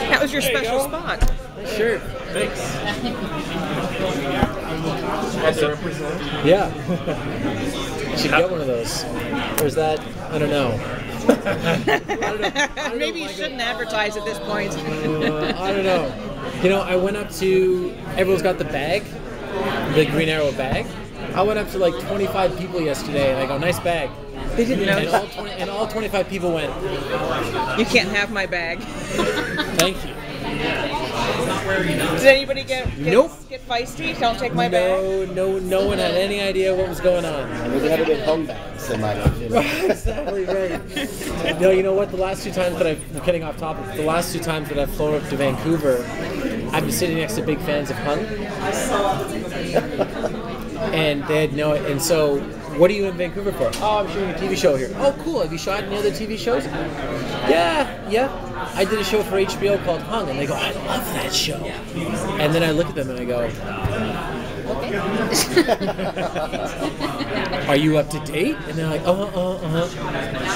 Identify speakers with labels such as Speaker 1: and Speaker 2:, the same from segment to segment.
Speaker 1: That was your special spot.
Speaker 2: Sure.
Speaker 3: Thanks.
Speaker 2: Yeah. You should get one of those. Or is that, I don't know.
Speaker 1: Maybe you shouldn't advertise at this point.
Speaker 2: I don't know. You know, I went up to, everyone's got the bag, the Green Arrow bag. I went up to like 25 people yesterday and I go, nice bag.
Speaker 1: They didn't know.
Speaker 2: And all 25 people went,
Speaker 1: you can't have my bag.
Speaker 2: thank you.
Speaker 1: Did anybody get feisty? Don't take my bag?
Speaker 2: No one had any idea what was going on.
Speaker 4: Well, they had a big home bag, so might have. You know.
Speaker 2: Exactly right. No, you know what? The last two times that I'm getting off topic. The last two times that I've flown up to Vancouver, I've been sitting next to big fans of Hung, and they had no. And so, what are you in Vancouver for? Oh, I'm shooting a TV show here. Oh, cool. Have you shot any other TV shows? Yeah. I did a show for HBO called Hung, and they go, I love that show. And then I look at them and I go, okay. Are you up to date? And they're like,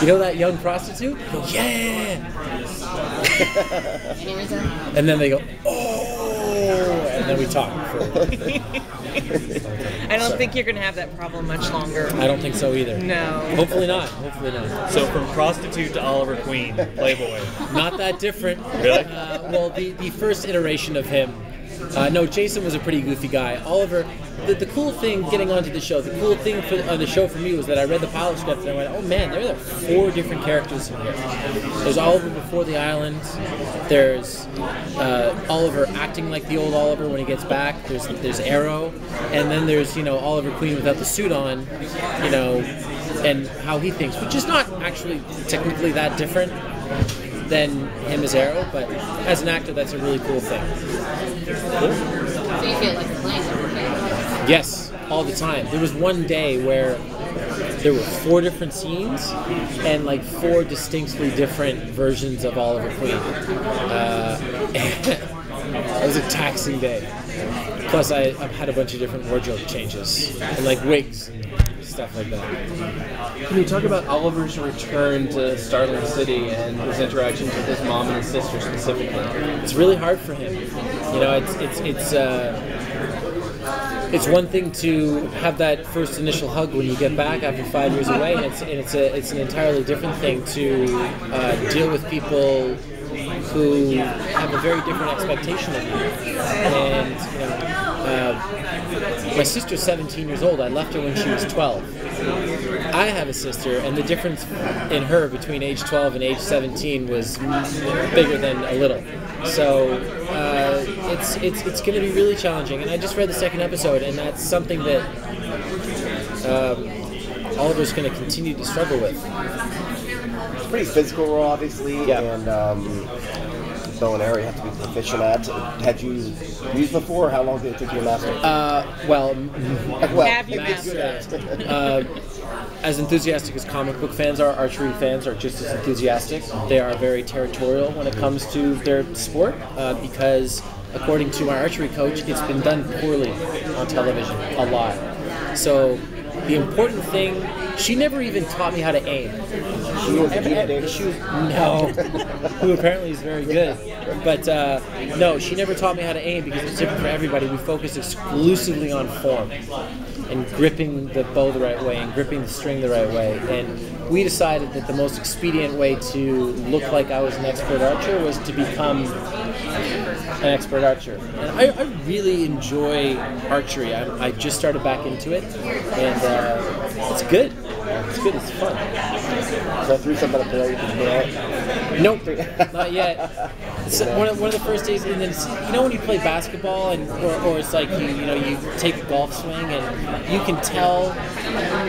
Speaker 2: You know that young prostitute? I go, yeah. And then they go, oh, and then we talk.
Speaker 1: I don't think you're going to have that problem much longer.
Speaker 2: I don't think so either.
Speaker 1: No.
Speaker 2: Hopefully not.
Speaker 3: So from prostitute to Oliver Queen, Playboy.
Speaker 2: Not that different.
Speaker 3: Really?
Speaker 2: Well, the first iteration of him. No, Jason was a pretty goofy guy. Oliver, the cool thing getting onto the show, the cool thing on the show for me was that I read the pilot script and I went, oh man, there are 4 different characters in here. There's Oliver before the island. There's Oliver acting like the old Oliver when he gets back. There's Arrow, and then there's Oliver Queen without the suit on, and how he thinks, which is not actually technically that different than him as Arrow, but as an actor, that's a really cool thing.
Speaker 5: So you feel like you're playing every day?
Speaker 2: Yes, all the time. There was one day where there were 4 different scenes and like 4 distinctly different versions of Oliver Queen. It was a taxing day. Plus, I've had a bunch of different wardrobe changes and like wigs and stuff like that.
Speaker 6: Can you talk about Oliver's return to Starling City and his interactions with his mom and his sister specifically?
Speaker 2: It's really hard for him. It's one thing to have that first initial hug when you get back after 5 years away, and it's an entirely different thing to deal with people who have a very different expectation of you. And my sister's 17 years old. I left her when she was 12. I have a sister, and the difference in her between age 12 and age 17 was bigger than a little. So it's going to be really challenging. And I just read the 2nd episode, and that's something that Oliver's going to continue to struggle with.
Speaker 4: It's a pretty physical role, obviously, and bow and arrow you have to be proficient at. Had you used before? How long did it take you to master?
Speaker 1: Have you mastered it?
Speaker 2: As enthusiastic as comic book fans are, archery fans are just as enthusiastic. They are very territorial when it comes to their sport because, according to my archery coach, it's been done poorly on television a lot. So the important thing, she never even taught me how to aim. Who apparently is very good. But no, she never taught me how to aim because it's different for everybody. We focus exclusively on form and gripping the bow the right way and gripping the string the right way. And we decided that the most expedient way to look like I was an expert archer was to become an expert archer. And I really enjoy archery. I just started back into it, and it's good. It's good. It's fun.
Speaker 4: So I threw something up there. You can throw it.
Speaker 2: Nope, not yet. It's one of the first days, and then when you play basketball, or it's like you take a golf swing, and you can tell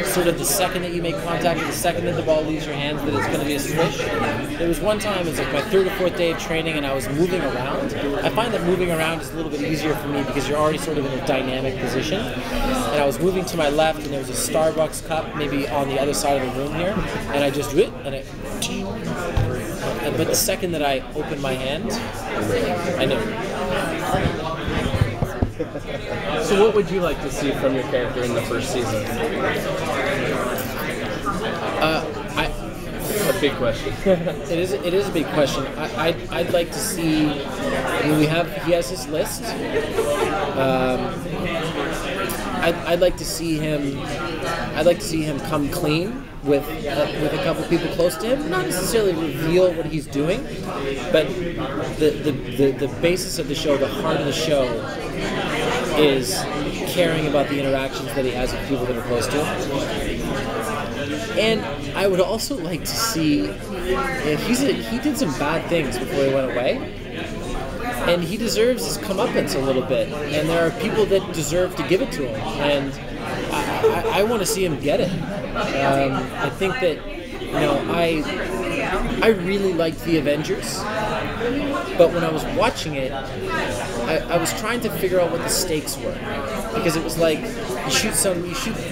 Speaker 2: sort of the second that you make contact, or the second that the ball leaves your hands, that it's going to be a swish. There was one time, it was like my 3rd or 4th day of training, and I was moving around. I find that moving around is a little bit easier for me because you're already sort of in a dynamic position. And I was moving to my left, and there was a Starbucks cup maybe on the other side of the room here, and I just but the second that I opened my hand, I knew.
Speaker 6: So what would you like to see from your character in the first season? big question.
Speaker 2: It is a big question. I'd like to see. I mean, he has his list. I'd like to see him. I'd like to see him come clean with a couple people close to him. Not necessarily reveal what he's doing, but the basis of the show, the heart of the show, is caring about the interactions that he has with people that are close to him. And I would also like to see he did some bad things before he went away, and he deserves his comeuppance a little bit. And there are people that deserve to give it to him, and I want to see him get it. I think that I really liked the Avengers, but when I was watching it, I was trying to figure out what the stakes were, because it was like you shoot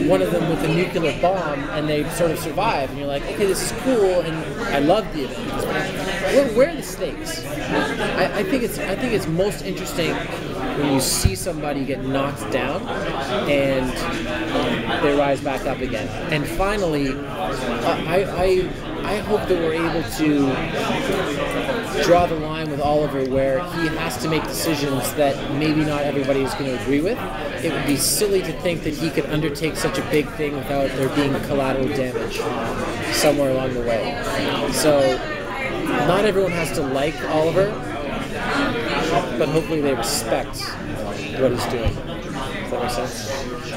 Speaker 2: one of them with a nuclear bomb and they sort of survive, and you're like, okay, this is cool, and I love the Avengers. Where are the stakes? I think it's most interesting when you see somebody get knocked down and they rise back up again. And finally, I hope that we're able to draw the line with Oliver where he has to make decisions that maybe not everybody is going to agree with. It would be silly to think that he could undertake such a big thing without there being collateral damage somewhere along the way. So not everyone has to like Oliver, but hopefully they respect what he's doing. Does that make sense?
Speaker 5: So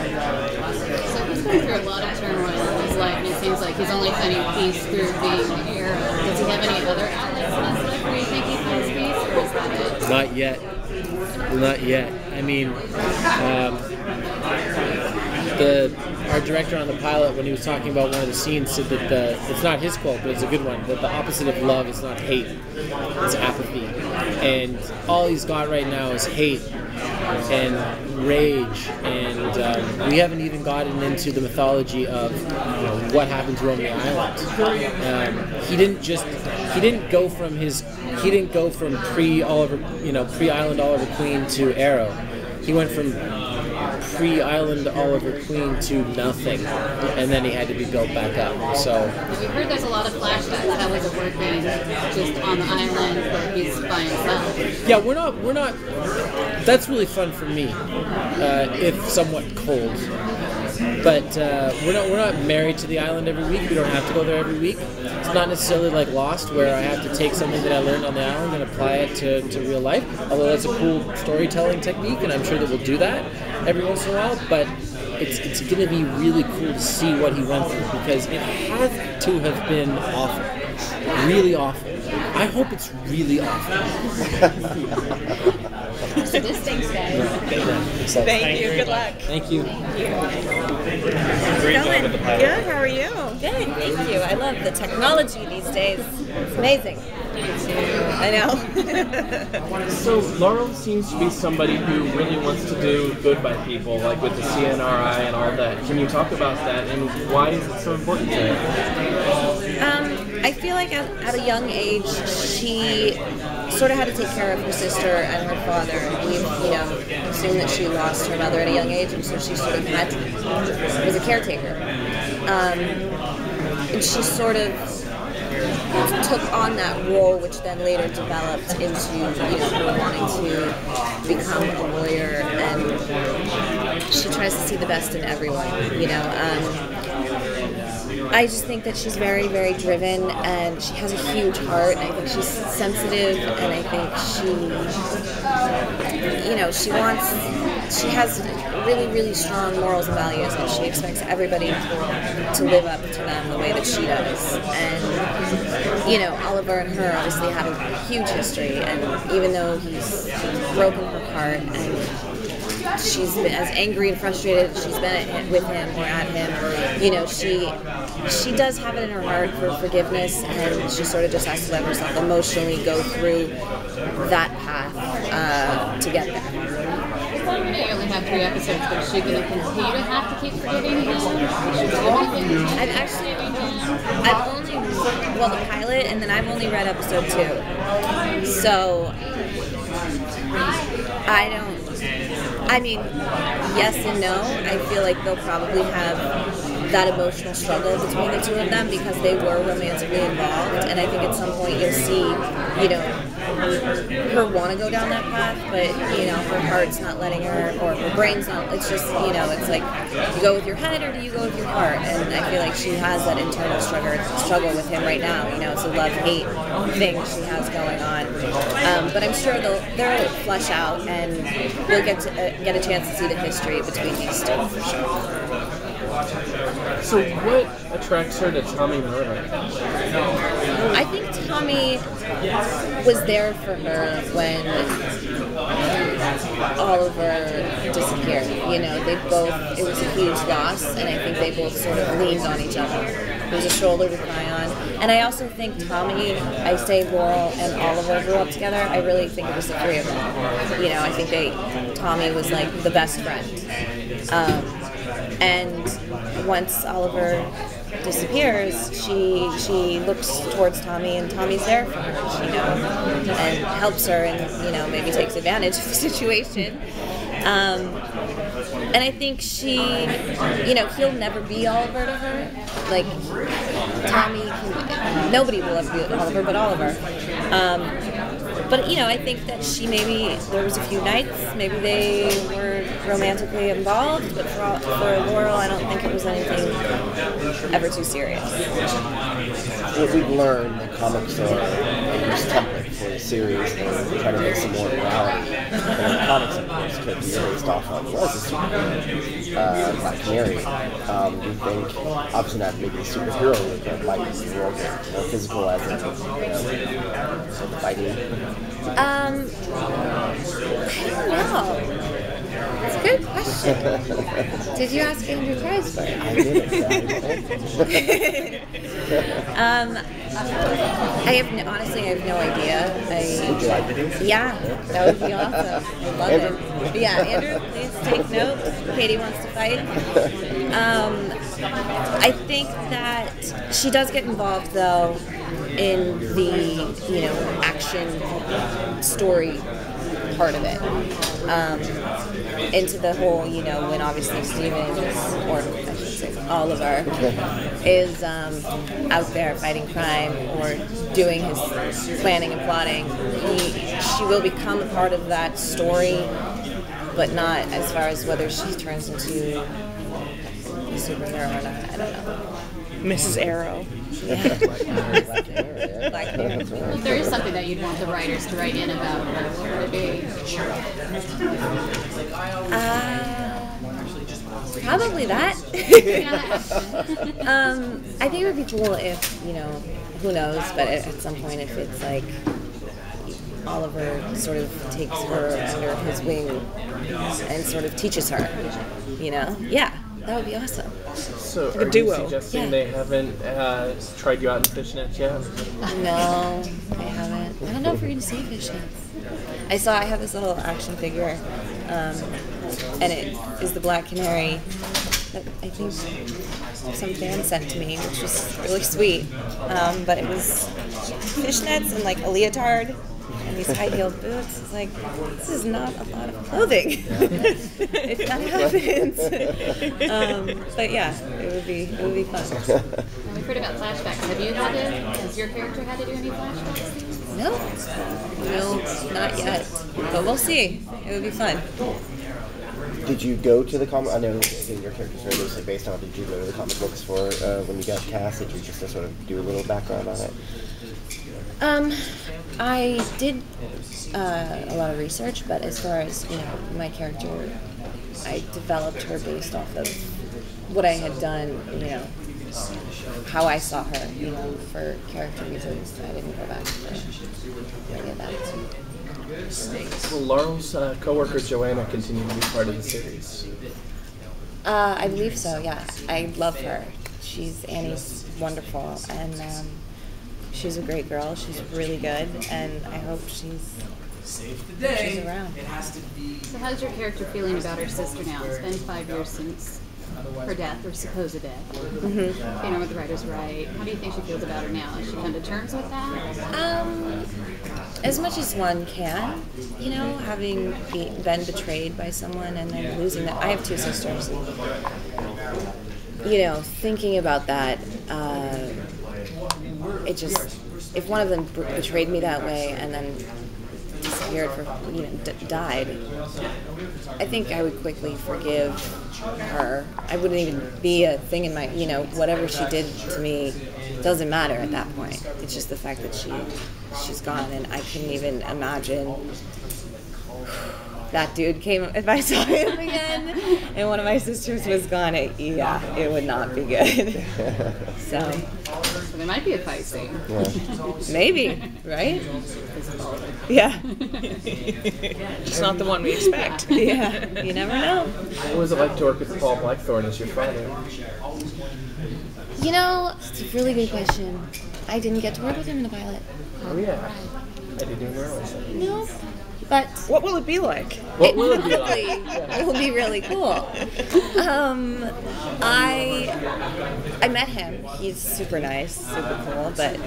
Speaker 5: he's been through a lot of turmoil in his life, and it seems like he's only finding peace through being Arrow. Does he have any other outlets in his life where you think he finds peace, or is that it?
Speaker 2: Not yet. Not yet. I mean, our director on the pilot, when he was talking about one of the scenes, said that it's not his quote, but it's a good one, that the opposite of love is not hate, it's apathy. And all he's got right now is hate and rage, and we haven't even gotten into the mythology of what happened to him on the island. He didn't go from pre-Island Oliver Queen to Arrow. He went from pre-Island Oliver Queen to nothing, and then he had to be built back up. So
Speaker 5: we've heard there's a lot of flashbacks. How was it working just on the island where he's by himself?
Speaker 2: Yeah, we're not. That's really fun for me, if somewhat cold. But we're not married to the island every week. We don't have to go there every week. It's not necessarily like Lost, where I have to take something that I learned on the island and apply it to real life. Although that's a cool storytelling technique, and I'm sure that we'll do that every once in a while. But it's going to be really cool to see what he went through, because it had to have been awful, really awful. I hope it's really awful.
Speaker 5: So this thing's
Speaker 1: Thank you. Good luck.
Speaker 2: Thank you.
Speaker 3: Great job with the pilot.
Speaker 1: Good. How are you?
Speaker 7: Good, thank you. I love the technology these days. It's amazing. I know.
Speaker 6: So Laurel seems to be somebody who really wants to do good by people, like with the CNRI and all that. Can you talk about that, and why is it so important to her?
Speaker 7: I feel like at a young age, she sort of had to take care of her sister and her father. We, assume that she lost her mother at a young age, and so she sort of was a caretaker. And she sort of took on that role, which then later developed into, her wanting to become a lawyer, and she tries to see the best in everyone, I just think that she's very, very driven, and she has a huge heart, and I think she's sensitive, and I think she has really, really strong morals and values, and she expects everybody to live up to them the way that she does. And, Oliver and her obviously have a huge history, and even though he's broken her heart, and she's been as angry and frustrated as she's been with him or at him, she does have it in her heart for forgiveness, and she sort of just has to let herself emotionally go through that path to get there.
Speaker 5: You only have 3 episodes, but is she going to continue to have to keep forgiving him?
Speaker 7: I've only, the pilot, and then I've only read episode 2. So, yes and no. I feel like they'll probably have that emotional struggle between the two of them because they were romantically involved, and I think at some point you'll see, you know, her want to go down that path, but you know, her heart's not letting her, or her brain's not. It's just, you know, it's like, you go with your head or do you go with your heart? And I feel like she has that internal struggle with him right now. You know, it's a love-hate thing she has going on. But I'm sure they'll flesh out, and we'll get a chance to see the history between these two for sure.
Speaker 6: So what attracts her to Tommy Murdoch?
Speaker 7: I think Tommy was there for her when Oliver disappeared. You know, it was a huge loss, and I think they both sort of leaned on each other. It was a shoulder to cry on. And I also think Tommy, I say Laurel and Oliver grew up together. I really think it was the three of them. You know, I think Tommy was like the best friend. And once Oliver disappears, she looks towards Tommy, and Tommy's there for her, you know, and helps her, and, you know, maybe takes advantage of the situation. And I think she, you know, he'll never be Oliver to her. Like, nobody will ever be Oliver but Oliver. But, you know, I think that there was a few nights, maybe they were romantically involved, but for Laurel, I don't think it was anything ever too serious.
Speaker 4: What we've learned, the comics are a loose template for the series, and try to make some more reality. And the comics, of course, could be based off of Black Canary. Do you think, obviously not maybe a superhero, but might be more physical as in sort of fighting?
Speaker 7: I don't know. It's a good question. Did you ask Andrew Kreisberg?
Speaker 4: I did.
Speaker 7: Honestly, I have no idea.
Speaker 4: Would you like to do?
Speaker 7: Yeah, that would be awesome. I love it. But yeah, Andrew, please take note. Katie wants to fight. I think that she does get involved, though, in the, you know, action story part of it. Into the whole, you know, when obviously Stevens, or I should say Oliver, is out there fighting crime or doing his planning and plotting, she will become a part of that story, but not as far as whether she turns into a superhero or not. I don't know.
Speaker 1: Mrs. Arrow.
Speaker 7: Yeah.
Speaker 4: Black Canary.
Speaker 5: If there is something that you'd want the writers to write in about, what would it be?
Speaker 7: Probably that. I think it would be cool if, you know, who knows, but at some point if it's like Oliver sort of takes her under his wing and sort of teaches her, you know? Yeah, that would be awesome.
Speaker 6: So
Speaker 1: Like a
Speaker 6: are
Speaker 1: duo.
Speaker 6: you suggesting
Speaker 7: Yeah.
Speaker 6: they haven't tried you out in fishnets yet?
Speaker 7: No, I haven't. I don't know if we're going to see fishnets. I have this little action figure, and it is the Black Canary that I think some fan sent to me, which was really sweet. But it was fishnets and like a leotard and these high-heeled boots. It's like, this is not a lot of clothing. It kind of happens. But yeah, it would be fun.
Speaker 5: Now, we've heard about flashbacks. Has your character had to do any flashbacks?
Speaker 7: No, not yet. But we'll see. It would be fun.
Speaker 4: Did you go to the comic? I know again, your character's very loosely based on. Did you go to the comic books for when you got cast? Did you just sort of do a little background on it?
Speaker 7: I did a lot of research, but as far as, you know, my character, I developed her based off of what I had done, you know, how I saw her, you know, for character reasons. I didn't go back for any of that.
Speaker 6: Will Laurel's co-worker Joanna continue to be part of the series?
Speaker 7: I believe so, yeah. I love her. Annie's wonderful, and she's a great girl. She's really good, and I hope she's around.
Speaker 5: So how's your character feeling about her sister now? It's been 5 years since her death, or supposed death. Mm-hmm. You know what the writers write. How do you think she feels about her now? Has she come to terms with that?
Speaker 7: As much as one can, you know, having been betrayed by someone and then losing that. I have two sisters. thinking about that, it just, if one of them betrayed me that way and then disappeared died, I think I would quickly forgive her. I wouldn't even be a thing in my, whatever she did to me doesn't matter at that point. It's just the fact that she's gone, and I couldn't even imagine that dude came, if I saw him again and one of my sisters was gone, it would not be good. So
Speaker 5: there might be a fight scene.
Speaker 4: Yeah.
Speaker 7: Maybe, right? Yeah.
Speaker 1: Just not the one we expect.
Speaker 7: Yeah, you never know.
Speaker 6: What was it like to work with Paul Blackthorne as your father?
Speaker 7: It's a really good question. I didn't get to work with him in the pilot.
Speaker 6: Oh yeah, I didn't realize that.
Speaker 7: No. But
Speaker 1: what will it be like?
Speaker 6: What will it be like?
Speaker 7: It will be really cool. I met him. He's super nice, super cool, but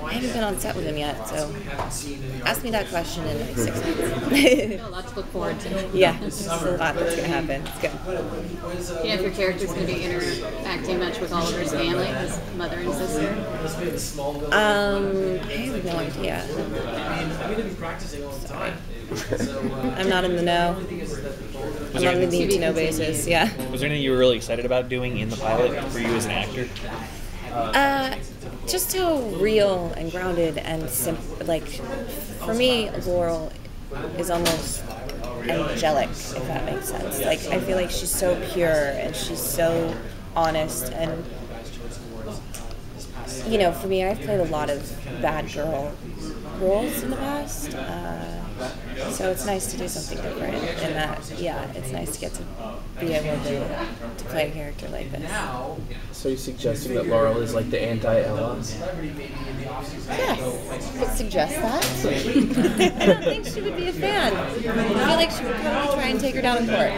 Speaker 7: I haven't been on set with him yet, so ask me that question in like 6 months.
Speaker 5: A lot to look forward to.
Speaker 7: Yeah, there's a lot that's going to happen. It's good.
Speaker 5: If your character's going to be interacting much with Oliver's family, his mother and sister?
Speaker 7: I have no idea. Sorry. I'm not in the know. I'm on the need-to-know basis, yeah.
Speaker 3: Was there anything you were really excited about doing in the pilot for you as an actor?
Speaker 7: Just how real and grounded and simple. Like, for me, Laurel is almost angelic, if that makes sense. Like, I feel like she's so pure and she's so honest. And, for me, I've played a lot of bad girl roles in the past. So it's nice to do something different, and that, it's nice to get to be able to play a character like this.
Speaker 6: So you're suggesting that Laurel is like the anti-Ella?
Speaker 7: Yes, I could suggest that. I don't think she would be a fan. I feel like she would probably try and take her down in court.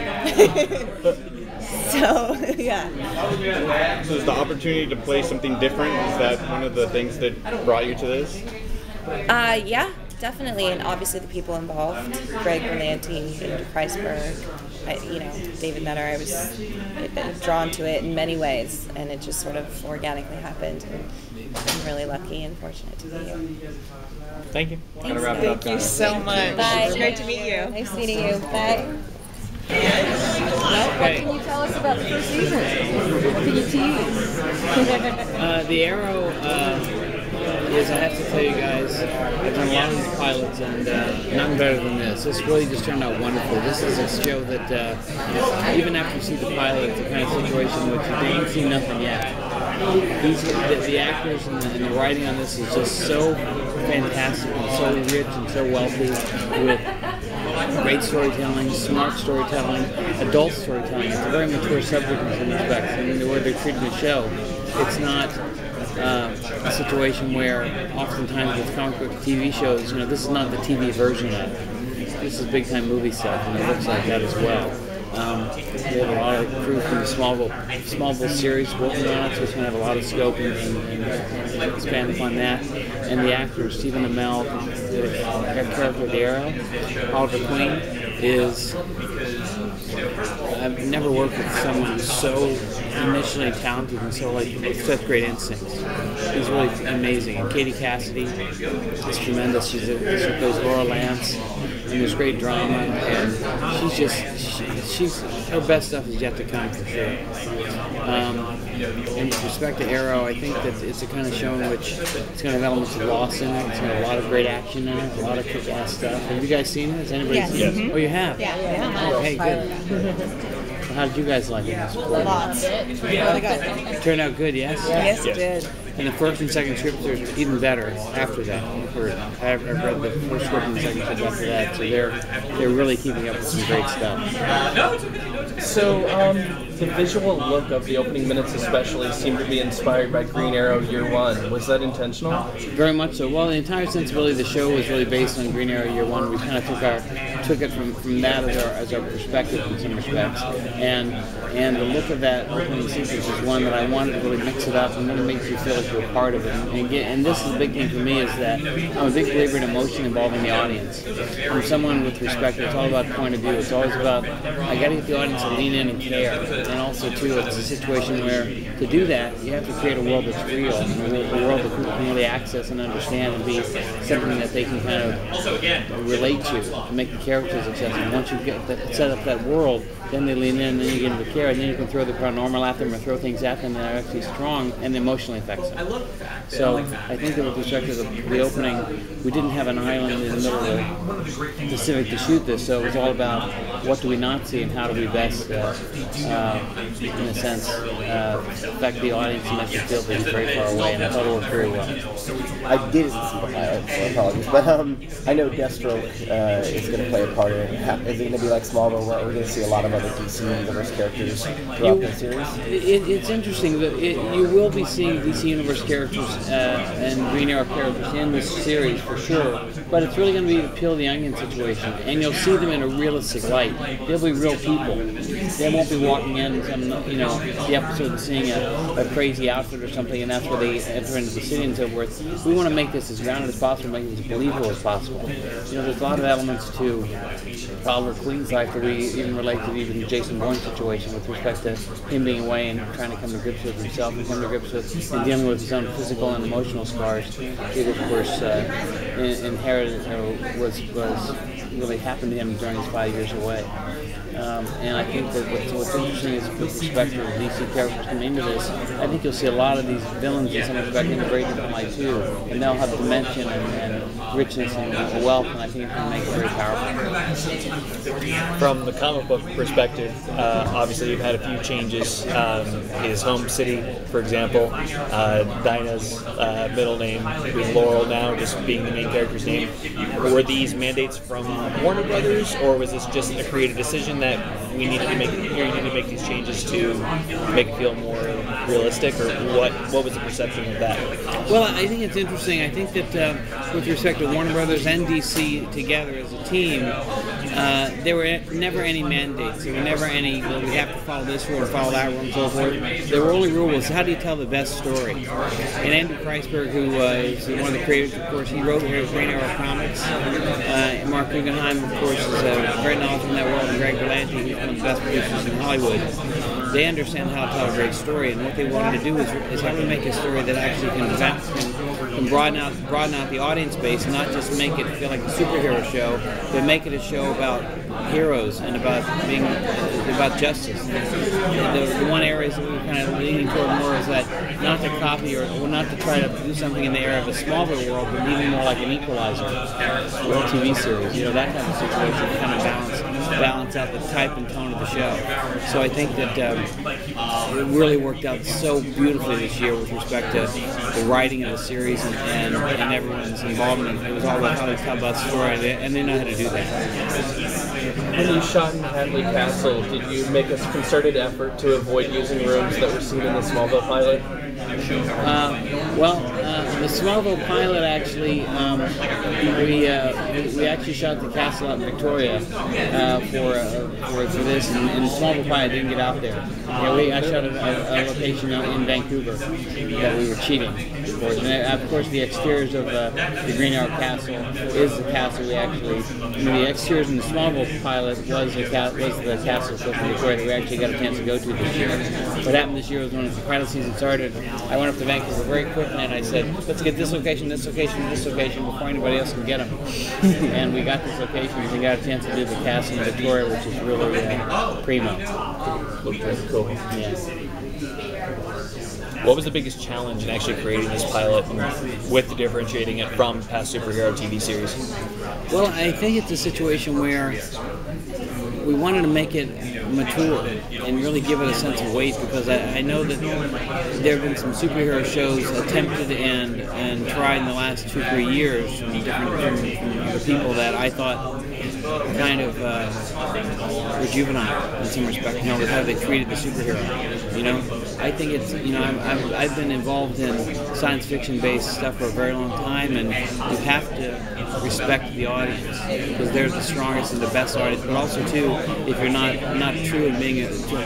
Speaker 7: So, yeah.
Speaker 8: So is the opportunity to play something different, is that one of the things that brought you to this?
Speaker 7: Yeah. Definitely, and obviously the people involved, Greg Berlanti, Andrew Kreisberg, David Nutter. I was drawn to it in many ways, and it just sort of organically happened. And I'm really lucky and fortunate to be here.
Speaker 8: Thank you.
Speaker 1: Thank you so much.
Speaker 7: Bye.
Speaker 1: It's great to meet you.
Speaker 7: Nice meeting you. Bye.
Speaker 5: What can you tell us about the first season? What can you tease?
Speaker 9: The Arrow is, I have to tell you guys, I've done a lot of these pilots, and nothing better than this. This really just turned out wonderful. This is a show that, even after you see the pilot, it's the kind of situation which you ain't seen nothing yet. The actors and the writing on this is just so fantastic and so rich and so wealthy, with great storytelling, smart storytelling, adult storytelling. It's a very mature subject in some respects. I mean, the way they're treating the show, it's not a situation where oftentimes with comic book TV shows, this is not the TV version of it. This is big time movie stuff, and it looks like that as well. We have a lot of crew from the Smallville series working on it, so it's going to have a lot of scope and expand upon that. And the actors, Stephen Amell, the character the Arrow, Oliver Queen, is... I've never worked with someone who's so initially talented and so with such great instincts. He's really amazing. And Katie Cassidy is tremendous. She plays Laura Lance, and there's great drama, and she's her best stuff is yet to come for sure. And with respect to Arrow, I think that it's the kind of show in which it's going to have elements of Lost in it. It's going to have a lot of great action in it, a lot of kick-ass stuff. Have you guys seen it? Has anybody seen it?
Speaker 7: Mm-hmm.
Speaker 9: Oh, you have?
Speaker 7: Yeah.
Speaker 9: Oh, hey, good. How did you guys like it?
Speaker 7: Lots. Really good.
Speaker 9: It turned out good, yes?
Speaker 7: Yes, it did.
Speaker 9: And the first and second scripts are even better after that. I've read the first script and the second script after that, so they're really keeping up with some great stuff.
Speaker 6: So, the visual look of the opening minutes especially seemed to be inspired by Green Arrow Year One. Was that intentional?
Speaker 9: Very much so. Well, the entire sensibility of the show was really based on Green Arrow Year One. We kind of took it from that as our perspective in some respects. And And the look of that opening sequence is one that I wanted to really mix it up and really make you feel like you're a part of it. And this is the big thing for me, is that I'm a big believer in emotion involving the audience. I'm someone with respect. It's all about point of view. It's always about, I got to get the audience to lean in and care. And also, too, it's a situation where to do that, you have to create a world that's real, and a world that people can really access and understand and be something that they can kind of relate to make the characters accessible. Once you get set up that world, then they lean in, and then you get into care, and then you can throw the paranormal at them or throw things at them that are actually strong and emotionally affects them. So I think that with respect to the opening, we didn't have an island in the middle of the Pacific to shoot this, so it was all about what do we not see and how do we best, in a sense, affect the audience and make them feel that it's very far away, and I thought it worked very well.
Speaker 4: I didn't see the pilot, so apologies, but I know Deathstroke is going to play a part in it. Is it going to be like Smallville, where we're going to see a lot of other DC Universe characters throughout the series?
Speaker 9: It's interesting that you will be seeing DC Universe characters and Green Arrow characters in this series for sure, but it's really going to be a peel the onion situation, and you'll see them in a realistic light. They'll be real people. They won't be walking in some, the episode and seeing a crazy outfit or something, and that's where they enter into the city and so forth. We want to make this as grounded as possible, make it as believable as possible. There's a lot of elements to Oliver Queen's life that we even relate to even Jason Bourne's situation with respect to him being away and trying to come to grips with himself and come to grips with and dealing with his own physical and emotional scars. It, of course, inherited or was really happened to him during his 5 years away. And I think that what's interesting is with respect to DC characters coming into this, I think you'll see a lot of these villains in some respect in a very different light too, and they'll have dimension and richness and wealth, and I think it can make it very powerful.
Speaker 3: From the comic book perspective, obviously you've had a few changes. His home city, for example, Dinah's middle name being Laurel now, just being the main character's name. Were these mandates from Warner Brothers, or was this just a creative decision that we needed to make? You needed to make these changes to make it feel more realistic, or what was the perception of that?
Speaker 9: Well, I think it's interesting. I think that with respect to Warner Brothers and DC together as a team, there were never any mandates. There were never any, well, we have to follow this rule or follow that rule and so forth. There were only rules. How do you tell the best story? And Andrew Kreisberg, who is one of the creators, of course, he wrote here Green Arrow Comics. Mark Guggenheim, of course, is a great knowledge in that world, and Greg Berlanti, who's one of the best producers in Hollywood. They understand how to tell a great story, and what they wanted to do is how to make a story that actually can broaden out the audience base, and not just make it feel like a superhero show, but make it a show about heroes and about justice. The one area that we're kind of leaning toward more is that not to copy or not to try to do something in the area of a Smallville world, but even more like an Equalizer or a TV series. That kind of situation to kind of balance out the type and tone of the show. So I think that it really worked out so beautifully this year with respect to the writing of the series and everyone's involvement. It was all about how to tell about the story, and they know how to do that.
Speaker 6: When you shot in Hadley Castle, did you make a concerted effort to avoid using rooms that were seen in the Smallville pilot?
Speaker 9: The Smallville pilot actually, we actually shot the castle out in Victoria for this, and the Smallville pilot didn't get out there. I shot a location out in Vancouver that we were cheating. And of course, the exteriors of the Green Arrow Castle is the castle we actually. The exteriors in the Smallville pilot was the castle in Victoria that we actually got a chance to go to this year. What happened this year was when the pilot season started, I went up to Vancouver very quickly and I said, let's get this location, this location, this location before anybody else can get them. And we got these locations and got a chance to do the castle in Victoria, which is really primo.
Speaker 6: Looked really cool.
Speaker 9: Yeah.
Speaker 3: What was the biggest challenge in actually creating this pilot with differentiating it from past superhero TV series?
Speaker 9: Well, I think it's a situation where we wanted to make it mature and really give it a sense of weight, because I know that there have been some superhero shows attempted and tried in the last 2-3 years from other people that I thought kind of were juvenile in some respect, with how they treated the superhero. I think it's, I've been involved in science fiction-based stuff for a very long time, and you have to respect the audience because they're the strongest and the best audience. But also, too, if you're not true and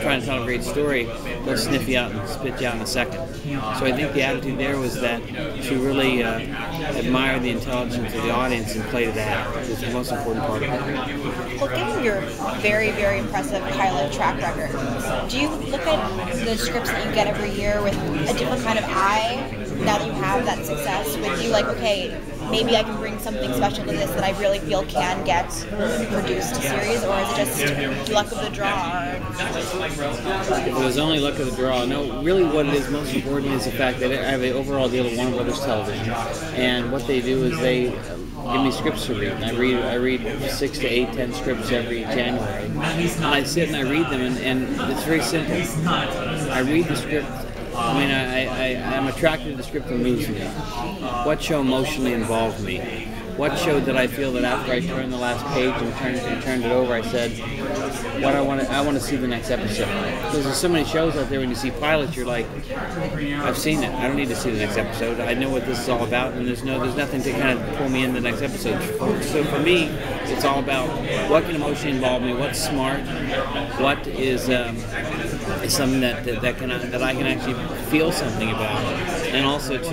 Speaker 9: trying to tell a great story, they'll sniff you out and spit you out in a second. So I think the attitude there was that to really admire the intelligence of the audience and play to that was the most important part of it.
Speaker 10: Well, given your very, very impressive pilot track record, do you look at the scripts that you get every year with a different kind of eye now that you have that success with you? Like, okay, maybe I can bring something special to this that I really feel can get produced to series, or is it just luck of the draw?
Speaker 9: If it was only luck of the draw, no, really what it is most important is the fact that I have an overall deal with Warner Brothers Television, and what they do is they give me scripts to read. And I read 6 to 8, 10 scripts every January. And I sit and I read them, and it's very simple. I read the script. I mean, I'm attracted to the script that moves me. What show emotionally involved me? What show did I feel that after I turned the last page and turned it over, I said, I want to see the next episode. Because there's so many shows out there when you see pilots, you're like, I've seen it. I don't need to see the next episode. I know what this is all about, and there's nothing to kind of pull me in the next episode. So for me, it's all about what can emotionally involve me, what's smart, what is something that I can actually feel something about, and also it's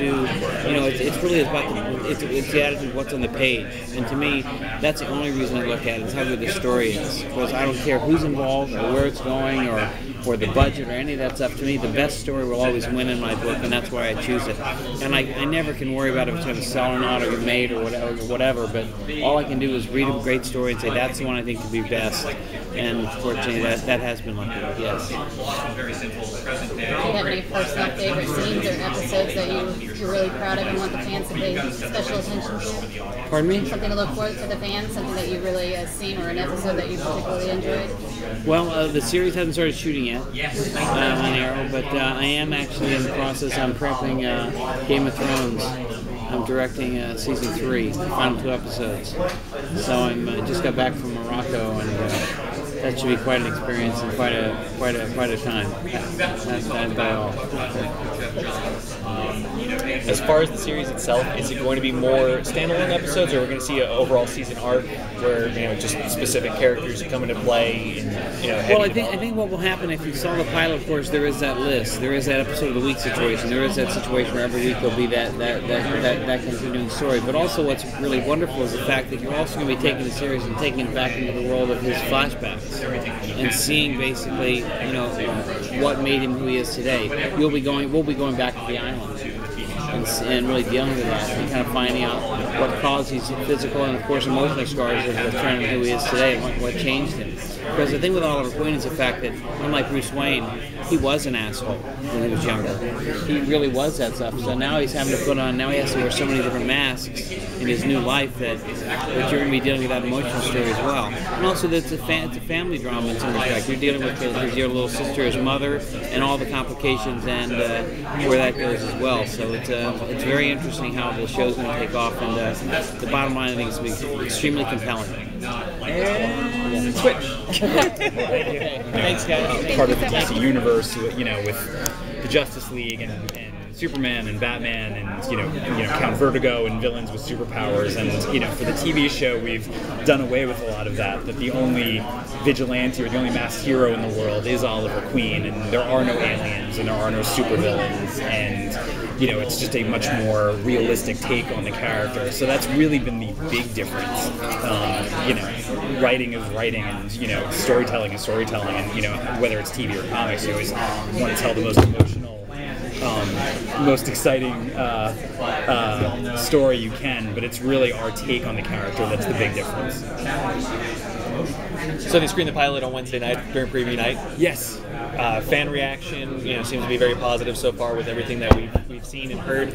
Speaker 9: really about it's the attitude of what's on the page. And to me, that's the only reason I look at it, is how good the story is. Because I don't care who's involved or where it's going or the budget or any of that stuff. To me, the best story will always win in my book, and that's why I choose it. And I never can worry about if it's going to sell or not or get made or whatever, but all I can do is read a great story and say, that's the one I think could be best. And fortunately, that has been lucky, yes.
Speaker 5: Do you have any personal favorite scenes or episodes that you're really proud of and want the fans to pay special attention to?
Speaker 9: Pardon me?
Speaker 5: Something to look forward to the fans, something that you've really seen, or an episode that you particularly enjoyed?
Speaker 9: Well, the series hasn't started shooting yet on Arrow, but I am actually in the process. I'm prepping Game of Thrones. I'm directing season 3, the final 2 episodes. So I just got back from Morocco, and that should be quite an experience and quite a time. That's by all.
Speaker 3: As far as the series itself, is it going to be more standalone episodes, or we're going to see an overall season arc where just specific characters come into play? And,
Speaker 9: well, I think what will happen, if you saw the pilot, of course, there is that list, there is that episode of the week situation, there is that situation where every week there'll be that continuing story. But also, what's really wonderful is the fact that you're also going to be taking the series and taking it back into the world of his flashbacks and seeing basically, what made him who he is today. We'll be going back to the island and really dealing with that and kind of finding out what caused these physical and, of course, emotional scars that turned him who he is today and what changed him. Because the thing with Oliver Queen is the fact that, unlike Bruce Wayne, he was an asshole when he was younger. He really was that stuff. So now he's having to now he has to wear so many different masks in his new life that you're going to be dealing with that emotional story as well. And also, that it's a family drama in some respect. You're dealing with your little sister, his mother, and all the complications and where that goes as well. So it's very interesting how the show's going to take off, and the bottom line, I think, is going to be extremely compelling.
Speaker 3: And switch.
Speaker 2: Thanks, guys.
Speaker 11: Part of the DC universe, with the Justice League and Superman and Batman and Count Vertigo and villains with superpowers, and for the TV show we've done away with a lot of that. That the only vigilante or the only masked hero in the world is Oliver Queen, and there are no aliens and there are no supervillains, and it's just a much more realistic take on the character. So that's really been the big difference. Writing is writing, and storytelling is storytelling, and whether it's TV or comics, you always want to tell the most emotional, most exciting story you can, but it's really our take on the character that's the big difference.
Speaker 3: So they screened the pilot on Wednesday night during preview night.
Speaker 11: Yes.
Speaker 3: Fan reaction, seems to be very positive so far with everything that we've seen and heard.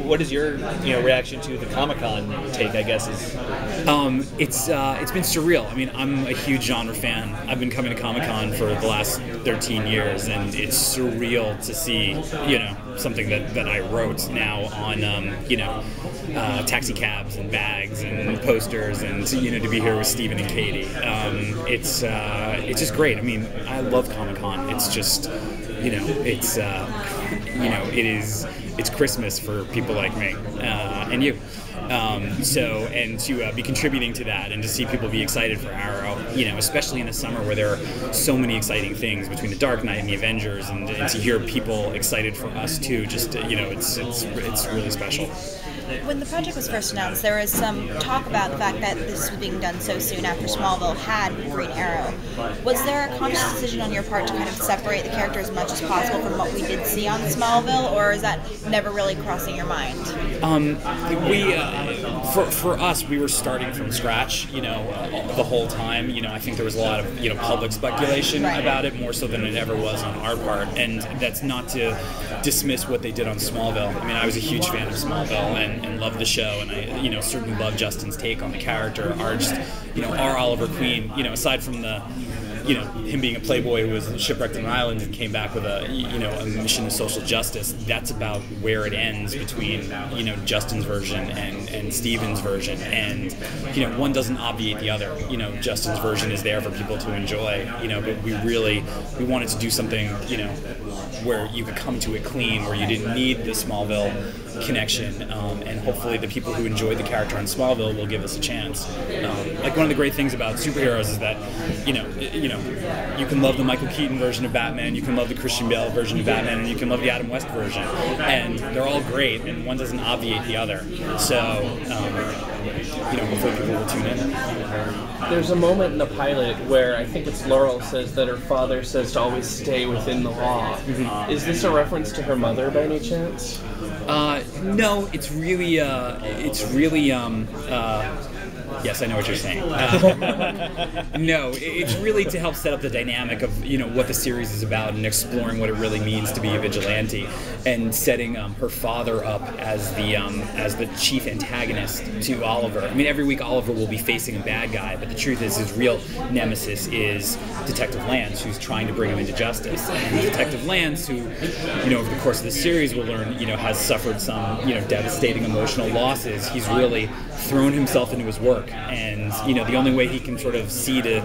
Speaker 3: What is your reaction to the Comic-Con take? I guess is
Speaker 11: it's been surreal. I mean, I'm a huge genre fan. I've been coming to Comic-Con for the last 13 years, and it's surreal to see something that I wrote now on taxi cabs and bags and posters, and to be here with Stephen and Katie. It's just great. I mean, I love Comic-Con. It's just it is it's Christmas for people like me and you. And to be contributing to that, and to see people be excited for Arrow, especially in the summer where there are so many exciting things between the Dark Knight and the Avengers, and to hear people excited for us too, just it's really special.
Speaker 10: When the project was first announced, there was some talk about the fact that this was being done so soon after Smallville had Green Arrow. Was there a conscious decision on your part to kind of separate the character as much as possible from what we did see on Smallville, or is that never really crossing your mind?
Speaker 11: For us, we were starting from scratch, the whole time. I think there was a lot of, public speculation about it, more so than it ever was on our part. And that's not to dismiss what they did on Smallville. I mean, I was a huge fan of Smallville and loved the show, and I, certainly love Justin's take on the character. Our Oliver Queen, aside from the, him being a playboy who was shipwrecked on an island and came back with a mission of social justice, that's about where it ends between, Justin's version and Steven's version. And, one doesn't obviate the other. Justin's version is there for people to enjoy, but we wanted to do something, where you could come to it clean, where you didn't need the Smallville connection, and hopefully the people who enjoyed the character on Smallville will give us a chance. Like, one of the great things about superheroes is that, you can love the Michael Keaton version of Batman, you can love the Christian Bale version of Batman, and you can love the Adam West version, and they're all great, and one doesn't obviate the other. So, hopefully people will tune in.
Speaker 6: There's a moment in the pilot where I think it's Laurel says that her father says to always stay within the law. Mm-hmm. Is this a reference to her mother by any chance?
Speaker 11: No, it's really, yes, I know what you're saying. No, it's really to help set up the dynamic of, what the series is about, and exploring what it really means to be a vigilante, and setting her father up as the chief antagonist to Oliver. I mean, every week Oliver will be facing a bad guy, but the truth is his real nemesis is Detective Lance, who's trying to bring him into justice. And Detective Lance, who, over the course of the series we'll learn, has suffered some, devastating emotional losses. He's really thrown himself into his work, and the only way he can sort of see to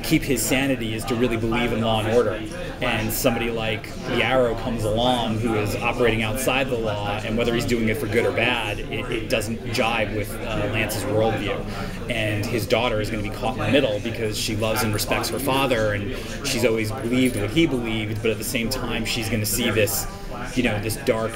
Speaker 11: keep his sanity is to really believe in law and order. And somebody like the Arrow comes along who is operating outside the law, and whether he's doing it for good or bad, it doesn't jive with Lance's worldview. And his daughter is going to be caught in the middle because she loves and respects her father, and she's always believed what he believed, but at the same time she's going to see this, this dark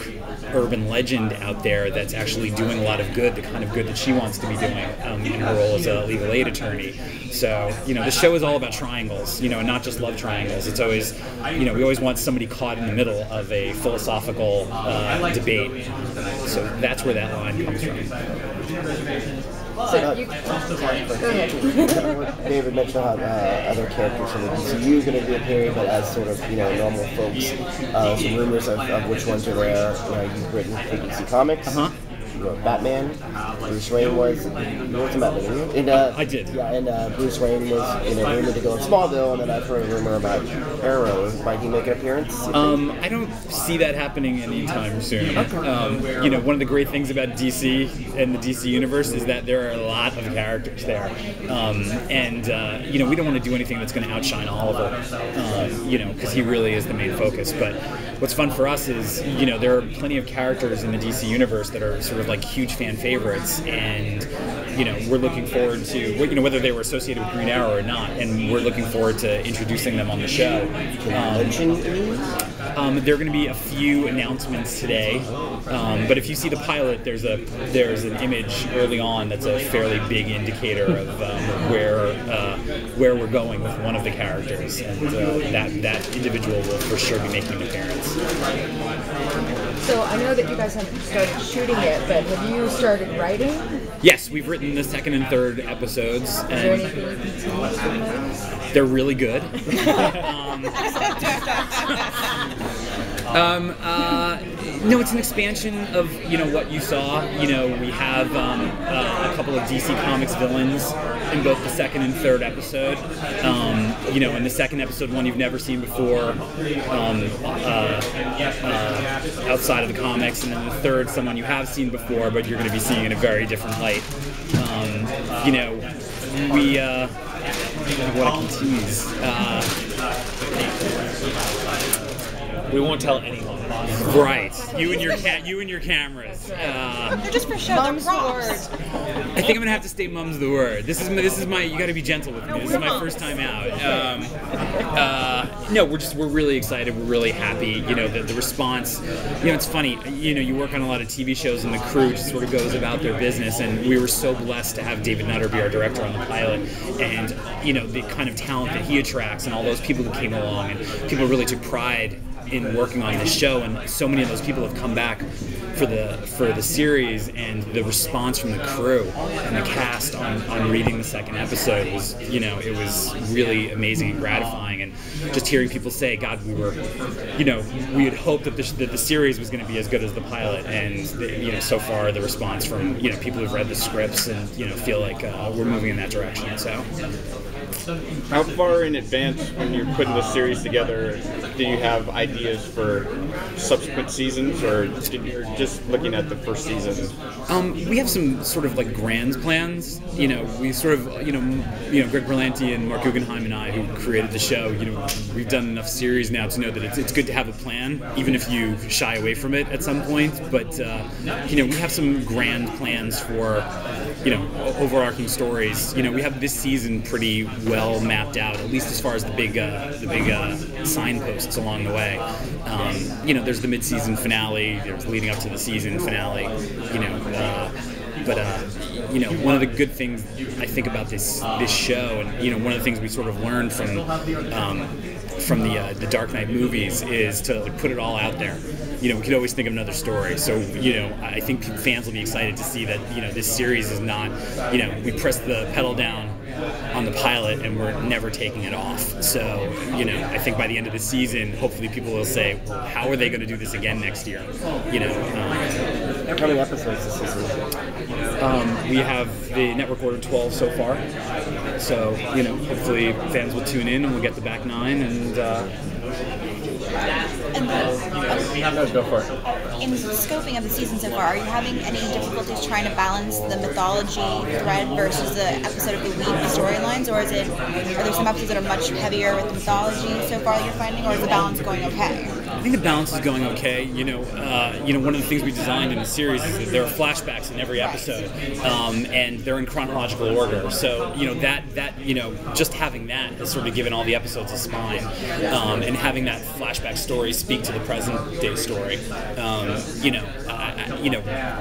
Speaker 11: urban legend out there that's actually doing a lot of good, the kind of good that she wants to be doing in her role as a legal aid attorney. So, the show is all about triangles, and not just love triangles. It's always, we always want somebody caught in the middle of a philosophical debate. So that's where that line comes from.
Speaker 7: So go ahead.
Speaker 4: David mentioned how other characters from the DCU are going to be appearing, but as sort of normal folks, some rumors of which ones are there. You've written for DC Comics. You wrote Batman. Bruce Wayne was. You wrote some Batman,
Speaker 11: I did.
Speaker 4: Yeah, and Bruce Wayne was rumored to go in Smallville, and then I've heard a rumor about Arrow. Might he make an appearance?
Speaker 11: I don't see that happening anytime soon. Okay. One of the great things about DC and the DC universe is that there are a lot of characters there, and we don't want to do anything that's going to outshine Oliver, because he really is the main focus. But what's fun for us is, there are plenty of characters in the DC universe that are sort of like huge fan favorites, and we're looking forward to whether they were associated with Green Arrow or not, and we're looking forward to introducing them on the show. There are going to be a few announcements today, but if you see the pilot, there's an image early on that's a fairly big indicator of where we're going with one of the characters, and that individual will for sure be making an appearance.
Speaker 1: So I know that you guys haven't started shooting yet, but have you started writing?
Speaker 11: Yes, we've written the second and third episodes.
Speaker 1: Is there anything you can tell us about those?
Speaker 11: They're really good. No, it's an expansion of what you saw. We have a couple of DC Comics villains in both the second and third episode. In the second episode, one you've never seen before outside of the comics, and then the third, someone you have seen before, but you're going to be seeing in a very different light. We what I can tease.
Speaker 3: We won't tell anyone.
Speaker 11: Right. You and your cameras.
Speaker 10: They're just for show.
Speaker 1: Mum's
Speaker 10: They're
Speaker 1: the
Speaker 10: props.
Speaker 1: word.
Speaker 11: I think I'm gonna have to state "mum's the word." This is my. You got to be gentle with me. This is my first time out. No, we're really excited. We're really happy. The response. It's funny. You work on a lot of TV shows, and the crew just sort of goes about their business. And we were so blessed to have David Nutter be our director on the pilot, and the kind of talent that he attracts, and all those people who came along, and people really took pride in working on this show, and so many of those people have come back for the series, and the response from the crew and the cast on reading the second episode was it was really amazing and gratifying, and just hearing people say, God, we had hoped that the series was going to be as good as the pilot, and so far the response from people who've read the scripts and feel like we're moving in that direction. So
Speaker 8: how far in advance, when you're putting this series together, do you have ideas for subsequent seasons, or you're just looking at the first season?
Speaker 11: We have some sort of like grand plans. We sort of, Greg Berlanti and Mark Guggenheim and I, who created the show, we've done enough series now to know that it's good to have a plan, even if you shy away from it at some point. But we have some grand plans for overarching stories. We have this season pretty well mapped out, at least as far as the big signposts along the way. There's the mid-season finale. There's leading up to the season finale. One of the good things I think about this show, and one of the things we sort of learned from the Dark Knight movies, is to put it all out there. We could always think of another story. So, I think fans will be excited to see that, this series is not, we press the pedal down on the pilot and we're never taking it off. So, I think by the end of the season, hopefully people will say, well, how are they going to do this again next year?
Speaker 4: How many episodes this season?
Speaker 11: We have the network ordered 12 so far. So, hopefully fans will tune in and we'll get the back 9 and
Speaker 6: go for it.
Speaker 10: In scoping of the season so far, are you having any difficulties trying to balance the mythology thread versus the episode of the week storylines, or are there some episodes that are much heavier with the mythology so far that you're finding, or is the balance going okay?
Speaker 11: I think the balance is going okay. One of the things we designed in the series is that there are flashbacks in every episode, and they're in chronological order. So just having that has sort of given all the episodes a spine, and having that flashback story speak to the present day story.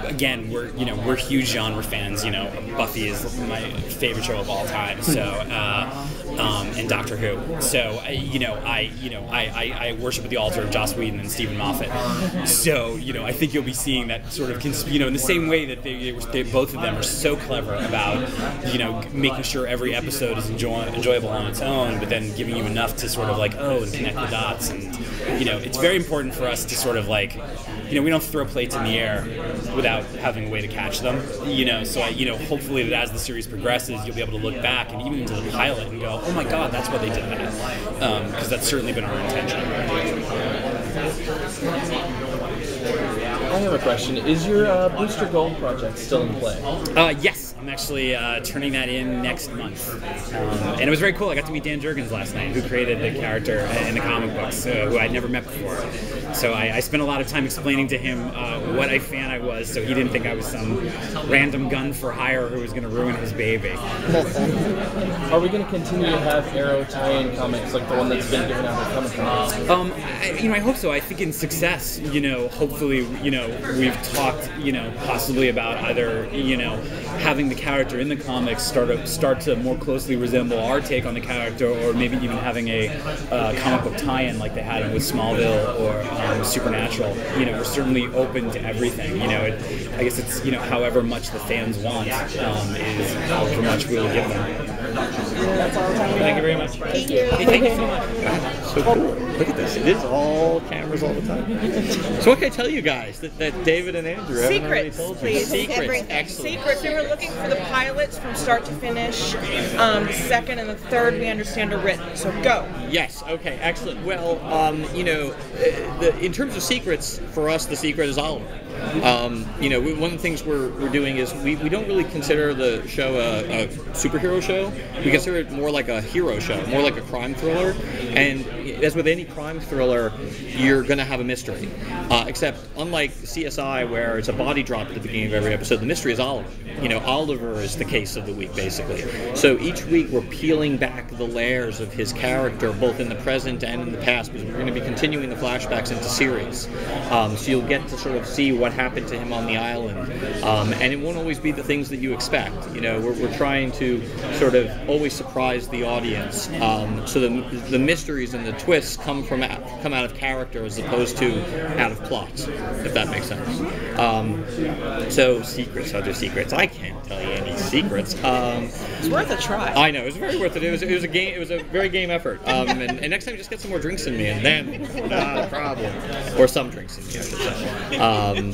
Speaker 11: Again, we're huge genre fans. Buffy is my favorite show of all time. So, and Doctor Who. So, I worship at the altar of Joss Whedon and Stephen Moffat. So, I think you'll be seeing that sort of, in the same way that they both of them are so clever about, making sure every episode is enjoyable on its own, but then giving you enough to sort of and connect the dots. And, it's very important for us to sort of we don't throw plates in the air without having a way to catch them. So hopefully that as the series progresses, you'll be able to look back and even into the pilot and go, oh my God, that's why they did that. Because that's certainly been our intention.
Speaker 6: I have a question. Is your Booster Gold project still in play?
Speaker 11: Yes. I'm actually turning that in next month. And it was very cool. I got to meet Dan Jurgens last night, who created the character in the comic books, who I'd never met before. So I spent a lot of time explaining to him what a fan I was, so he didn't think I was some random gun for hire who was going to ruin his baby.
Speaker 6: Are we going to continue to have Arrow tie-in comics like the one that's been given out at Comic-Con?
Speaker 11: I hope so. I think in success, hopefully, we've talked, possibly about either, having the character in the comics start to more closely resemble our take on the character, or maybe even having a comic book tie-in like they had with Smallville or Supernatural. We're certainly open to everything. I guess it's however much the fans want is however much we will give them.
Speaker 3: That's all the time. Thank you very much.
Speaker 10: Thank you.
Speaker 3: Thank you so much. So cool. Look at this. It is all cameras all the time. So what can I tell you guys that David and Andrew haven't already
Speaker 1: Secrets,
Speaker 3: told you?
Speaker 1: please.
Speaker 3: Secrets. Excellent.
Speaker 1: Secrets. We were looking for the pilots from start to finish. The second and the third, we understand, are written. So go.
Speaker 12: Yes. Okay. Excellent. Well, in terms of secrets, for us, the secret is Oliver. One of the things we're doing is we don't really consider the show a superhero show. We consider it more like a hero show, more like a crime thriller. And as with any crime thriller, you're going to have a mystery. Except, unlike CSI, where it's a body drop at the beginning of every episode, the mystery is Oliver. Oliver is the case of the week, basically. So each week we're peeling back the layers of his character, both in the present and in the past, because we're going to be continuing the flashbacks into series. So you'll get to sort of see what happened to him on the island. And it won't always be the things that you expect. We're trying to sort of always surprise the audience. So the mysteries and the twists come out of character as opposed to out of plot, if that makes sense. So secrets, other secrets. I can't tell you any secrets.
Speaker 1: It's worth a try.
Speaker 12: I know, it was very worth it. It was a game. It was a very game effort. And next time, just get some more drinks in me, and then not a problem. Or some drinks in me, I should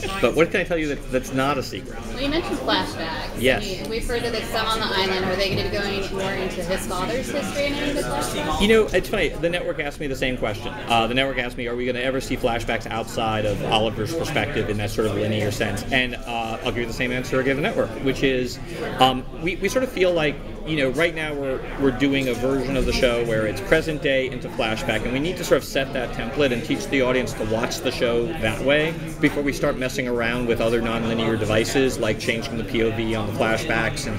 Speaker 12: say. But what can I tell you that's not a secret?
Speaker 5: Well, you mentioned flashbacks.
Speaker 12: Yes.
Speaker 5: We've heard that there's some on the island. Are they going to be going more into his father's history and any of the flashbacks?
Speaker 12: It's funny. The network asked me the same question. The network asked me, are we going to ever see flashbacks outside of Oliver's perspective in that sort of linear sense? And I'll give you the same answer I gave the network, which is we sort of feel like, right now we're doing a version of the show where it's present day into flashback, and we need to sort of set that template and teach the audience to watch the show that way before we start messing around with other nonlinear devices like changing the POV on the flashbacks and,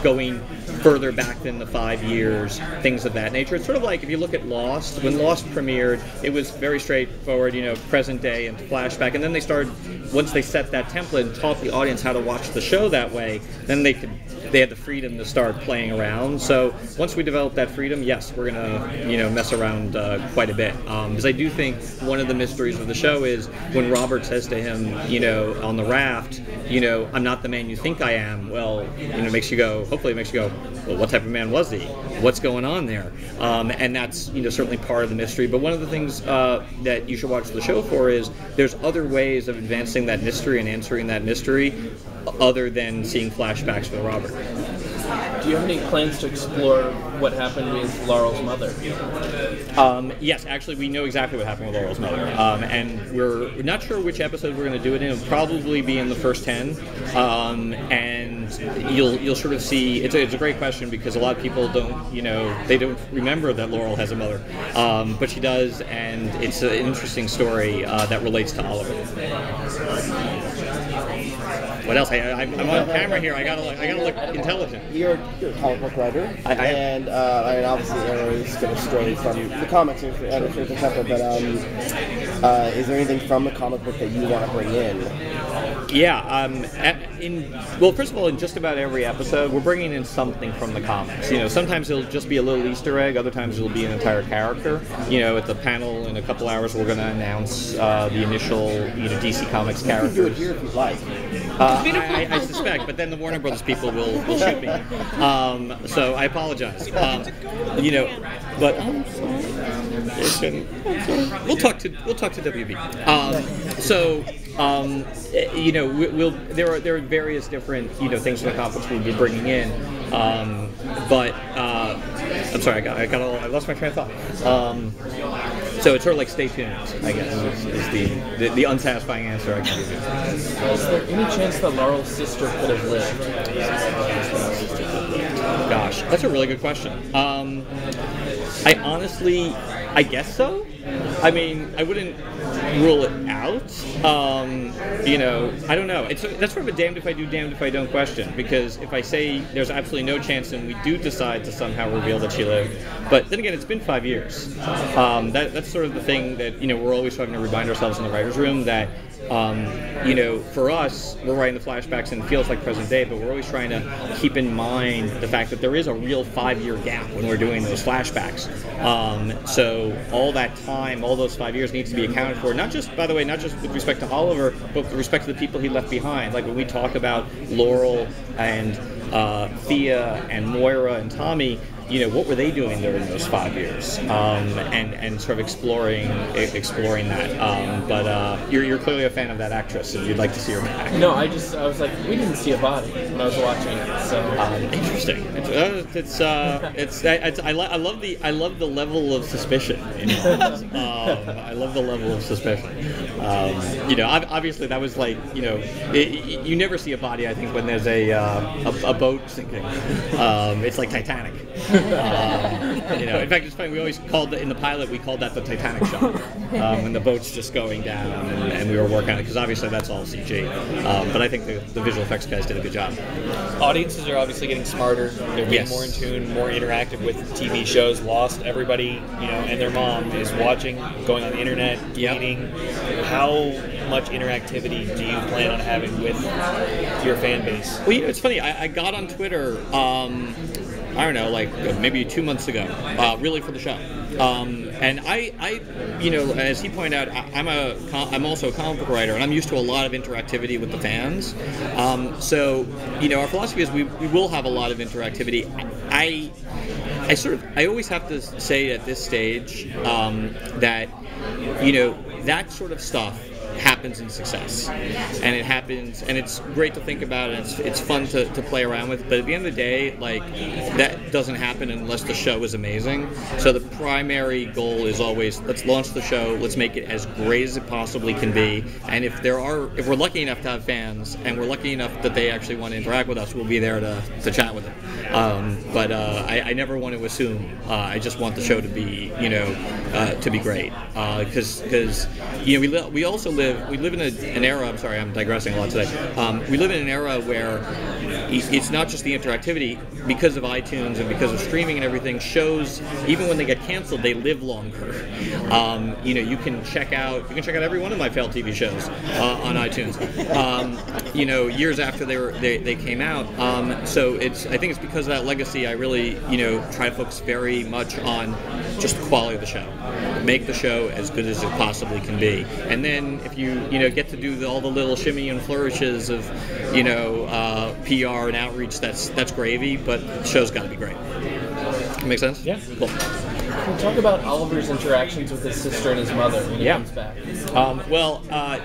Speaker 12: going further back than the 5 years, things of that nature. It's sort of like if you look at Lost. When Lost premiered, it was very straightforward, present day into flashback, and then they started, once they set that template and taught the audience how to watch the show that way, then they had the freedom to start playing around. So once we develop that freedom, yes, we're gonna mess around quite a bit. Because I do think one of the mysteries of the show is when Robert says to him, on the raft, I'm not the man you think I am. Well, hopefully it makes you go, well, what type of man was he? What's going on there? And that's certainly part of the mystery. But one of the things that you should watch the show for is there's other ways of advancing that mystery and answering that mystery other than seeing flashbacks with Robert.
Speaker 6: Do you have any plans to explore what happened with Laurel's mother?
Speaker 12: Yes, actually, we know exactly what happened with Laurel's mother, and we're not sure which episode we're going to do it in. It'll probably be in the first 10, and you'll sort of see. It's a great question because a lot of people don't remember that Laurel has a mother, but she does, and it's an interesting story that relates to Oliver. What else? I'm on camera here. I gotta look intelligent.
Speaker 4: You're a comic book writer, and obviously Arrow is going to stray from the comics and etc. But is there anything from the comic book that you want to bring in?
Speaker 12: Yeah. First of all, in just about every episode, we're bringing in something from the comics. Sometimes it'll just be a little Easter egg. Other times it'll be an entire character. At the panel in a couple hours, we're going to announce the initial DC Comics characters.
Speaker 4: You can do it here if you'd like.
Speaker 12: I suspect, but then the Warner Brothers people will shoot me. So I apologize. But we'll talk to WB. There are various different things from the comics we'll be bringing in. But I'm sorry, I lost my train of thought. So it's sort of like stay tuned, I guess, is the unsatisfying answer I can give you.
Speaker 6: Is there any chance that Laurel's sister could have lived?
Speaker 12: Gosh, that's a really good question. I guess so. I mean, I wouldn't rule it out. I don't know. That's sort of a damned if I do, damned if I don't question. Because if I say there's absolutely no chance and we do decide to somehow reveal that she lived, but then again, it's been 5 years. That's sort of the thing that we're always trying to remind ourselves in the writers' room that. For us, we're writing the flashbacks and it feels like present day, but we're always trying to keep in mind the fact that there is a real 5-year gap when we're doing those flashbacks. So all that time, all those 5 years needs to be accounted for, not just with respect to Oliver, but with respect to the people he left behind. Like when we talk about Laurel and Thea and Moira and Tommy, what were they doing during those 5 years? And sort of exploring that. But you're clearly a fan of that actress, and you'd like to see her back.
Speaker 6: No, I was like, we didn't see a body when I was watching it. So
Speaker 12: interesting. I love the level of suspicion. I love the level of suspicion. Obviously that was like you never see a body. I think when there's a boat sinking. It's like Titanic. In fact, it's funny. We always called in the pilot. We called that the Titanic shot when the boat's just going down, and we were working on it because obviously that's all CG. But I think the visual effects guys did a good job.
Speaker 3: Audiences are obviously getting smarter. They're getting more in tune, more interactive with TV shows. Lost, everybody, and their mom is watching, going on the internet, tweeting. How much interactivity do you plan on having with your fan base?
Speaker 12: Well, it's funny. I got on Twitter, I don't know, like maybe 2 months ago, really for the show. And I, as he pointed out, I'm also a comic book writer, and I'm used to a lot of interactivity with the fans. So, our philosophy is we will have a lot of interactivity. I always have to say at this stage that, that sort of stuff happens in success, and it happens, and it's great to think about, and it's fun to play around with, but at the end of the day, like, that doesn't happen unless the show is amazing. So the primary goal is always, let's launch the show, let's make it as great as it possibly can be, and if we're lucky enough to have fans, and we're lucky enough that they actually want to interact with us, we'll be there to chat with them. But I never want to assume. I just want the show to be, to be great, because we live in an era. I'm sorry, I'm digressing a lot today. We live in an era where it's not just the interactivity. Because of iTunes and because of streaming and everything, shows, even when they get canceled, they live longer. You can check out every one of my failed TV shows on iTunes. Years after they came out. So I think it's because of that legacy. I really try to focus very much on just the quality of the show. Make the show as good as it possibly can be, and then if you get to do all the little shimmy and flourishes of PR and outreach, that's gravy. But the show's got to be great. Make sense?
Speaker 6: Yeah.
Speaker 12: Cool.
Speaker 6: Can you talk about Oliver's interactions with his sister and his mother when he comes back?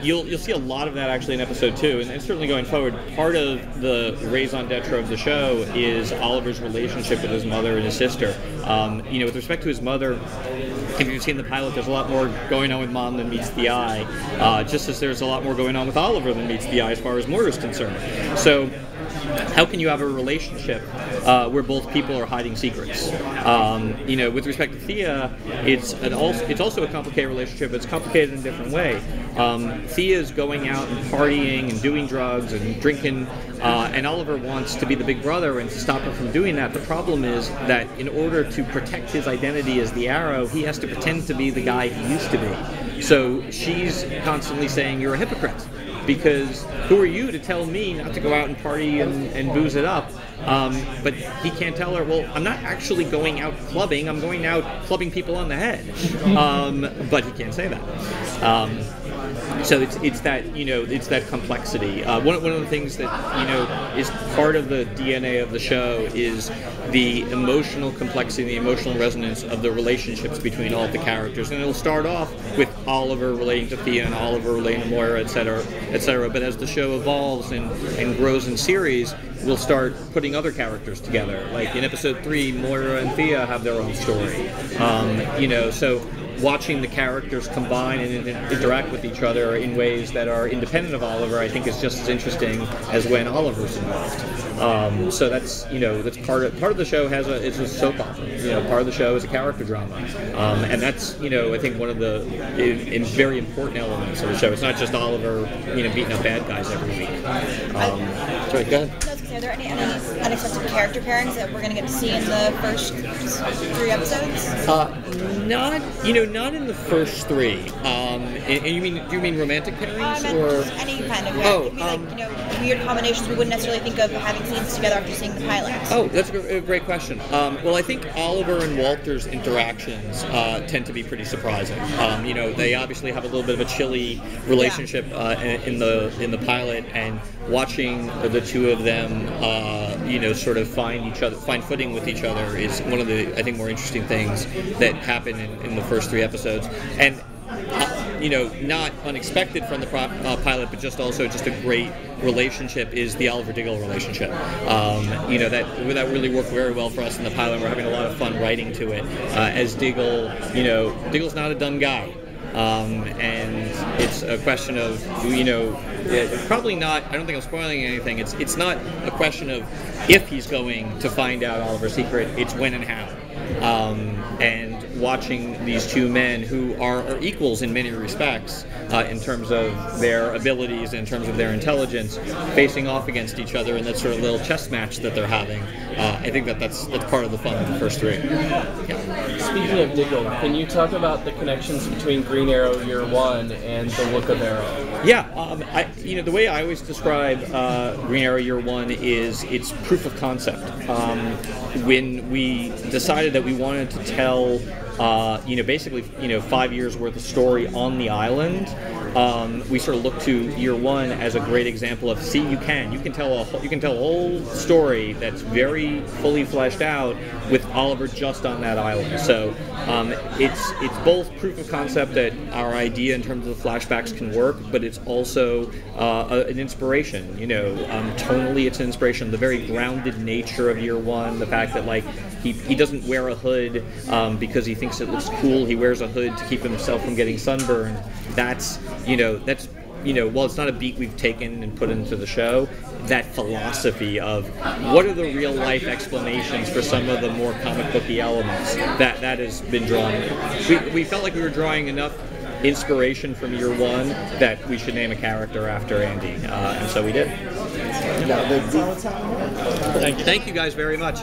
Speaker 12: You'll see a lot of that actually in episode 2, and certainly going forward. Part of the raison d'etre of the show is Oliver's relationship with his mother and his sister. With respect to his mother, if you've seen the pilot, there's a lot more going on with Mom than meets the eye, just as there's a lot more going on with Oliver than meets the eye as far as Moira's concerned. So how can you have a relationship where both people are hiding secrets? With respect to Thea, it's also a complicated relationship. It's complicated in a different way. Thea's going out and partying and doing drugs and drinking, and Oliver wants to be the big brother and to stop her from doing that. The problem is that in order to protect his identity as the Arrow, he has to pretend to be the guy he used to be. So she's constantly saying, "You're a hypocrite." Because who are you to tell me not to go out and party and booze it up? But he can't tell her, well, I'm not actually going out clubbing, I'm going out clubbing people on the head. But he can't say that. So it's that complexity. One of the things that is part of the DNA of the show is the emotional complexity, the emotional resonance of the relationships between all of the characters. And it'll start off with Oliver relating to Thea and Oliver relating to Moira, etc., etc. But as the show evolves and grows in series, we'll start putting other characters together. Like in episode 3, Moira and Thea have their own story. So watching the characters combine and interact with each other in ways that are independent of Oliver, I think, is just as interesting as when Oliver's involved. So that's part of the show is a soap opera. Part of the show is a character drama, and that's I think one of the very important elements of the show. It's not just Oliver beating up bad guys every week. Sorry, go ahead.
Speaker 10: Are there any unexpected character pairings that we're going to get to see in the first 3 episodes?
Speaker 12: Not in the first 3. And do you mean romantic pairings or
Speaker 10: any kind of weird combinations we wouldn't necessarily think of having scenes together after seeing the pilot?
Speaker 12: Oh, that's a great question. Well, I think Oliver and Walter's interactions tend to be pretty surprising. They obviously have a little bit of a chilly relationship in the pilot, and watching the two of them sort of find footing with each other is one of the, I think, more interesting things that happen in the first 3 episodes. And not unexpected from the pilot, but just a great relationship is the Oliver Diggle relationship. That really worked very well for us in the pilot. We're having a lot of fun writing to it. As Diggle, Diggle's not a dumb guy. and it's a question of, probably not. I don't think I'm spoiling anything. It's not a question of if he's going to find out Oliver's secret. It's when and how. And watching these two men who are equals in many respects in terms of their abilities, in terms of their intelligence, facing off against each other in that sort of little chess match that they're having. I think that's part of the fun of the first three. Yeah.
Speaker 6: Speaking of Diggle, can you talk about the connections between Green Arrow Year One and the look of Arrow?
Speaker 12: Yeah, the way I always describe Green Arrow Year One is it's proof of concept. When we decided that we wanted to tell, basically, 5 years worth of story on the island, we sort of looked to Year One as a great example of, see, you can tell a whole story that's very fully fleshed out with Oliver just on that island. So it's both proof of concept that our idea in terms of the flashbacks can work, but it's also an inspiration. Tonally, it's an inspiration. The very grounded nature of Year One, the fact that he doesn't wear a hood because he thinks it looks cool. He wears a hood to keep himself from getting sunburned. That's while it's not a beat we've taken and put into the show, that philosophy of what are the real life explanations for some of the more comic booky elements that has been drawn. We felt like we were drawing enough inspiration from Year One that we should name a character after Andy, and so we did.
Speaker 3: No,
Speaker 12: Thank you guys very much.